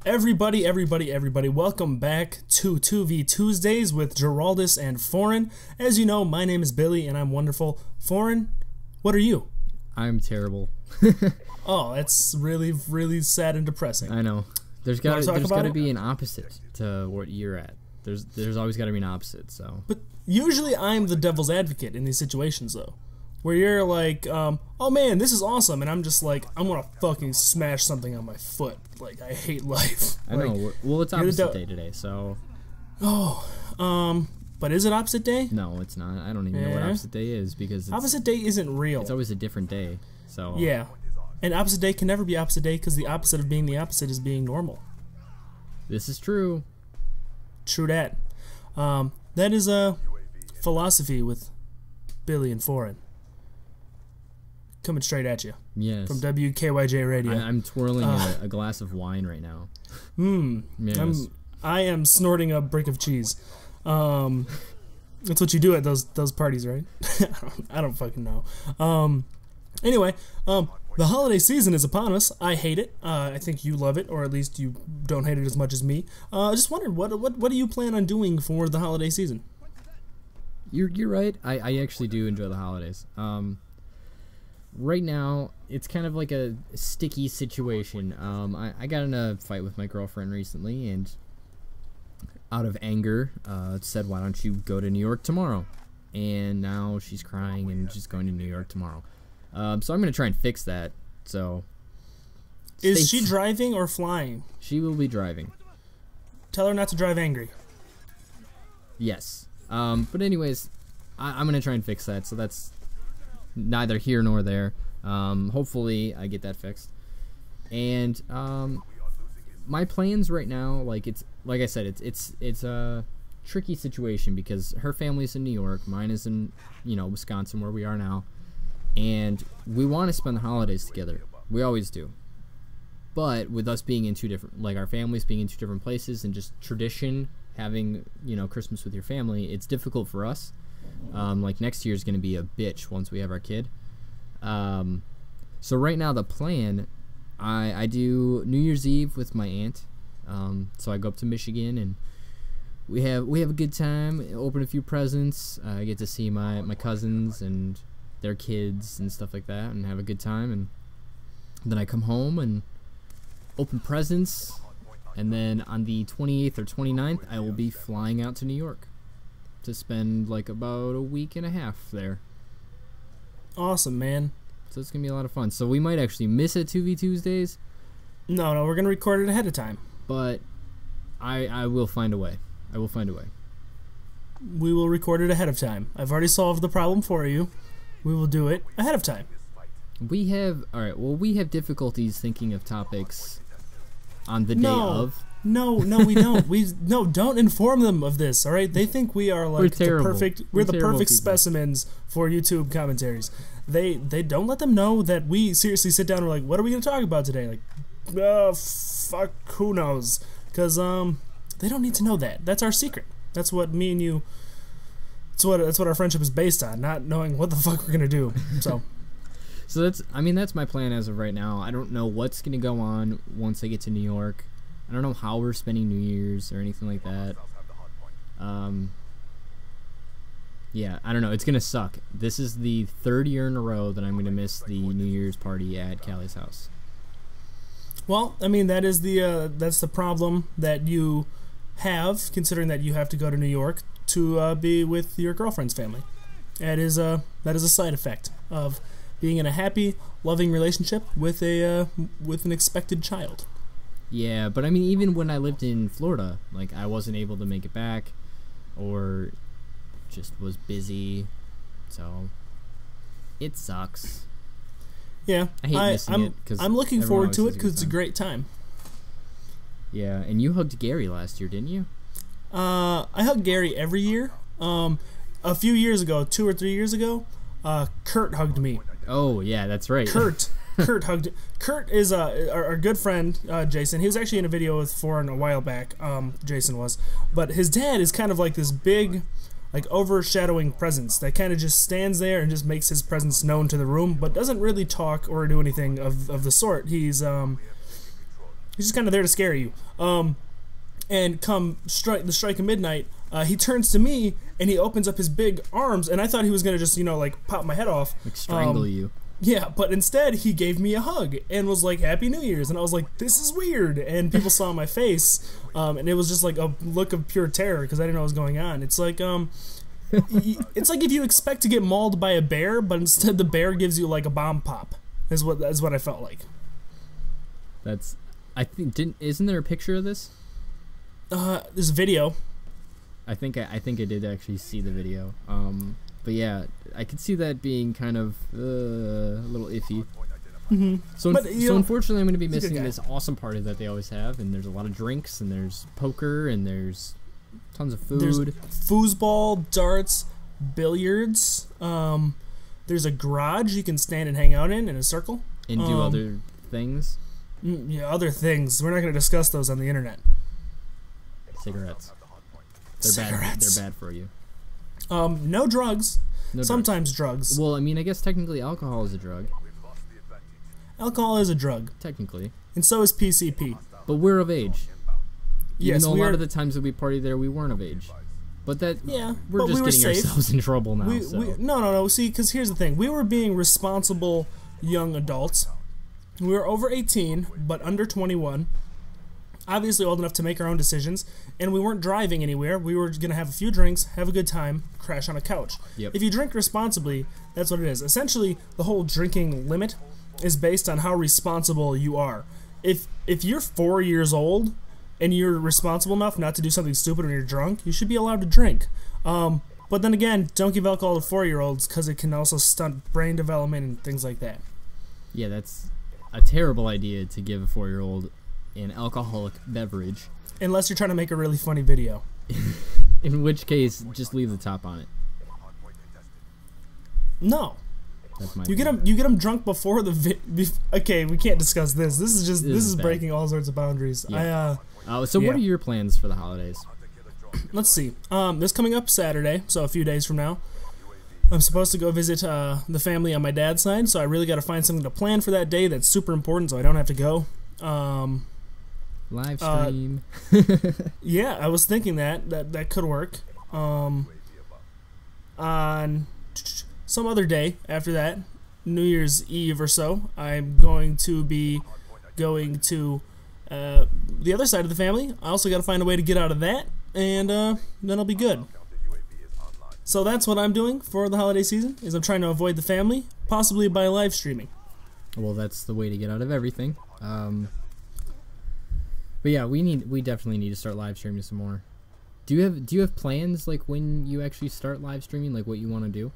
Everybody, welcome back to 2vTuesdays with Geraldus and Foren. As you know, my name is Billy and I'm wonderful. Foren, what are you? I'm terrible. Oh, that's really sad and depressing. I know. There's got to be an opposite to what you're at. There's always got to be an opposite, so. But usually I'm the devil's advocate in these situations, though. Where you're like, oh man, this is awesome, and I'm just like, I'm gonna fucking smash something on my foot. Like, I hate life. I know. Well, it's opposite day today, so. Oh, but is it opposite day? No, it's not. I don't even know what opposite day is because opposite day isn't real. It's always a different day, so. Yeah, and opposite day can never be opposite day because the opposite of being the opposite is being normal. This is true. True that. That is a philosophy with Billy and Foren. Coming straight at you. Yes. From WKYJ Radio. I'm twirling a glass of wine right now. Yes. I am snorting a brick of cheese. That's what you do at those parties, right? I don't fucking know. Anyway, the holiday season is upon us. I hate it. I think you love it, or at least you don't hate it as much as me. I just wondered, what do you plan on doing for the holiday season? You're right. I actually do enjoy the holidays. Right now, it's kind of like a sticky situation. I got in a fight with my girlfriend recently, and out of anger, said, why don't you go to New York tomorrow? And now she's crying and she's going to New York tomorrow. So I'm going to try and fix that. So, is she driving or flying? She will be driving. Tell her not to drive angry. Yes. But anyways, I'm going to try and fix that. So that's neither here nor there. Hopefully I get that fixed. And my plans right now, like I said, it's a tricky situation because her family's in New York, mine is in Wisconsin where we are now, and we want to spend the holidays together. We always do. But with us being in two different, like our families being in two different places and just tradition having Christmas with your family, it's difficult for us. Like next year is going to be a bitch once we have our kid. So right now the plan, I do New Year's Eve with my aunt. So I go up to Michigan and we have a good time, open a few presents. I get to see my cousins and their kids and stuff like that and have a good time. And then I come home and open presents. And then on the 28th or 29th, I will be flying out to New York to spend like about a week and a half there. Awesome, man. So it's gonna be a lot of fun. So we might actually miss it 2vTuesdays. No, we're gonna record it ahead of time. But I will find a way. I will find a way. We will record it ahead of time. I've already solved the problem for you. We will do it ahead of time. We have difficulties thinking of topics on the day of. No, we don't. Don't inform them of this, all right? They think we are like the perfect specimens for YouTube commentaries. They don't let them know that we seriously sit down and we're like, what are we going to talk about today? Like, fuck, who knows? Because they don't need to know that. That's our secret. That's what me and you, that's what our friendship is based on, not knowing what the fuck we're going to do. So so that's my plan as of right now. I don't know what's going to go on once I get to New York. I don't know how we're spending New Year's or anything like that. Yeah, I don't know. It's gonna suck. This is the third year in a row that I'm gonna miss the New Year's party at Callie's house. Well, I mean that's the problem that you have, considering that you have to go to New York to be with your girlfriend's family. That is a side effect of being in a happy, loving relationship with an expected child. Yeah, but I mean, even when I lived in Florida, like, I wasn't able to make it back, or just was busy, so it sucks. Yeah, I hate missing it, because I'm looking forward to it because it's a great time. Yeah, and you hugged Gary last year, didn't you? I hug Gary every year. A few years ago, 2 or 3 years ago, Kurt hugged me. Oh, yeah, that's right. Kurt hugged. Kurt is our good friend, Jason. He was actually in a video with Foren a while back. Jason was, but his dad is kind of like this big, like overshadowing presence that kind of just stands there and just makes his presence known to the room, but doesn't really talk or do anything of the sort. He's He's just kind of there to scare you. And come the strike of midnight, he turns to me and he opens up his big arms, and I thought he was gonna just, you know, like pop my head off, like strangle you. Yeah, but instead he gave me a hug and was like, "Happy New Year's," and I was like, "This is weird." And people saw my face, and it was just like a look of pure terror because I didn't know what was going on. It's like it's like if you expect to get mauled by a bear, but instead the bear gives you like a bomb pop. Is what I felt like. That's, I think, isn't there a picture of this? There's a video. I think I did actually see the video. But yeah, I could see that being kind of a little iffy. Mm-hmm. So unfortunately, I'm going to be missing this awesome party that they always have, and there's a lot of drinks, and there's poker, and there's tons of food. There's foosball, darts, billiards. There's a garage you can stand and hang out in a circle. And do other things. Yeah, other things. We're not going to discuss those on the internet. Cigarettes. Cigarettes. They're bad for you. No drugs. No Sometimes drugs. Well, I mean, I guess technically alcohol is a drug. Alcohol is a drug. Technically. And so is PCP. But we're of age. Yes, Even though a lot of the times that we partied there, we weren't of age. But that, yeah, we're just getting ourselves in trouble now. No. See, because here's the thing. We were being responsible young adults. We were over 18, but under 21. Obviously old enough to make our own decisions. And we weren't driving anywhere. We were going to have a few drinks, have a good time, crash on a couch. Yep. If you drink responsibly, that's what it is. Essentially, the whole drinking limit is based on how responsible you are. If you're 4 years old and you're responsible enough not to do something stupid when you're drunk, you should be allowed to drink. But then again, don't give alcohol to 4-year-olds because it can also stunt brain development and things like that. Yeah, that's a terrible idea to give a 4-year-old an alcoholic beverage. Unless you're trying to make a really funny video. In which case, just leave the top on it. No. That's my you get them drunk before the okay, we can't discuss this. This is breaking all sorts of boundaries. Yeah. So what are your plans for the holidays? Let's see. This coming up Saturday, so a few days from now, I'm supposed to go visit the family on my dad's side, so I really got to find something to plan for that day that's super important so I don't have to go. Live stream. Yeah, I was thinking that could work. On some other day after that, New Year's Eve or so, I'm going to be going to the other side of the family. I also got to find a way to get out of that, and then I'll be good. So that's what I'm doing for the holiday season, is I'm trying to avoid the family, possibly by live streaming. Well, that's the way to get out of everything. But yeah, we definitely need to start live streaming some more. Do you have plans, like, when you actually start live streaming, like what you want to do?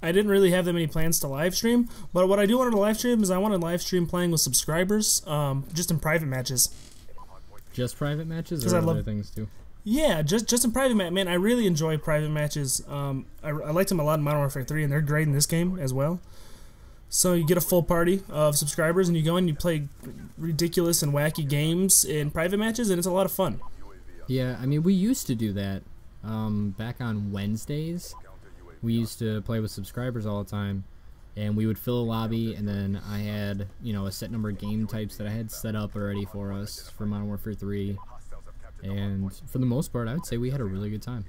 I didn't really have that many plans to live stream, but what I do want to live stream is I want to live stream playing with subscribers, just in private matches. Just private matches, or other things too? Yeah, just in private match. Man, I really enjoy private matches. I liked them a lot in Modern Warfare 3, and they're great in this game as well. So you get a full party of subscribers, and you go in and you play ridiculous and wacky games in private matches, and it's a lot of fun. Yeah, I mean, we used to do that back on Wednesdays. We used to play with subscribers all the time, and we would fill a lobby, and then I had, you know, a set number of game types that I had set up already for us for Modern Warfare 3, and for the most part, I would say we had a really good time.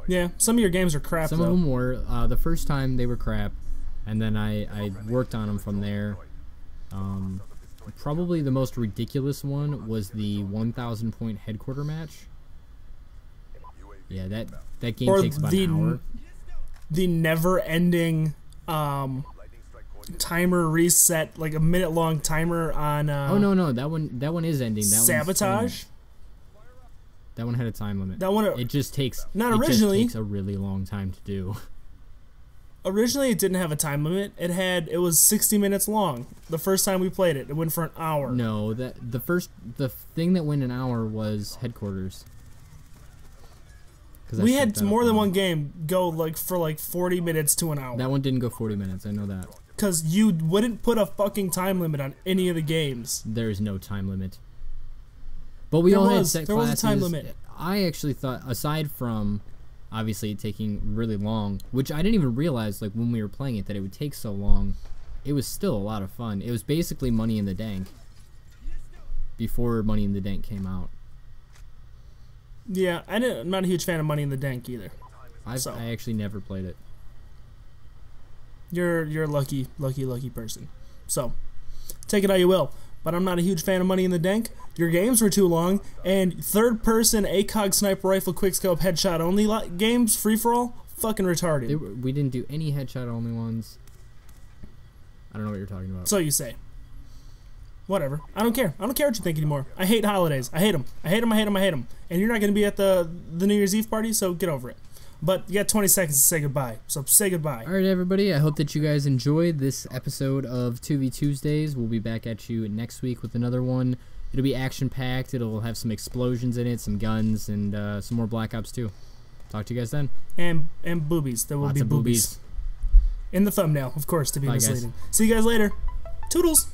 Yeah, some of your games are crap, Some of them were. The first time they were crap, and then I worked on them from there. Probably the most ridiculous one was the 1,000 point headquarter match. Yeah, that game takes about an hour. The never-ending timer reset, like a minute-long timer on. Oh no, that one is ending. That Sabotage. That one had a time limit. That one. It just takes. Not originally. It just takes a really long time to do. Originally, it didn't have a time limit. It was 60 minutes long. The first time we played it, it went for an hour. No, the thing that went an hour was headquarters. We had more than one game go for 40 minutes to an hour. That one didn't go 40 minutes. I know that. Because you wouldn't put a fucking time limit on any of the games. There is no time limit. But we all had set classes. There was a time limit. I actually thought, aside from obviously taking really long, which I didn't even realize, like, when we were playing it, that it would take so long. it was still a lot of fun. It was basically Money in the Dank before Money in the Dank came out. Yeah, I'm not a huge fan of Money in the Dank either. I actually never played it. You're a lucky person. So, take it how you will. But I'm not a huge fan of Money in the Dank. Your games were too long, and third-person ACOG sniper rifle quickscope headshot only games, free for all, fucking retarded. We didn't do any headshot only ones. I don't know what you're talking about. So you say. Whatever. I don't care. I don't care what you think anymore. I hate holidays. I hate them. I hate them. I hate them. I hate them. And you're not going to be at the New Year's Eve party, so get over it. But you got 20 seconds to say goodbye. So say goodbye. All right, everybody. I hope that you guys enjoyed this episode of 2vTuesdays. We'll be back at you next week with another one. It'll be action-packed. It'll have some explosions in it, some guns, and some more Black Ops 2. Talk to you guys then. And boobies. There will Lots be of boobies. In the thumbnail, of course, to be Bye, misleading. guys. See you guys later. Toodles.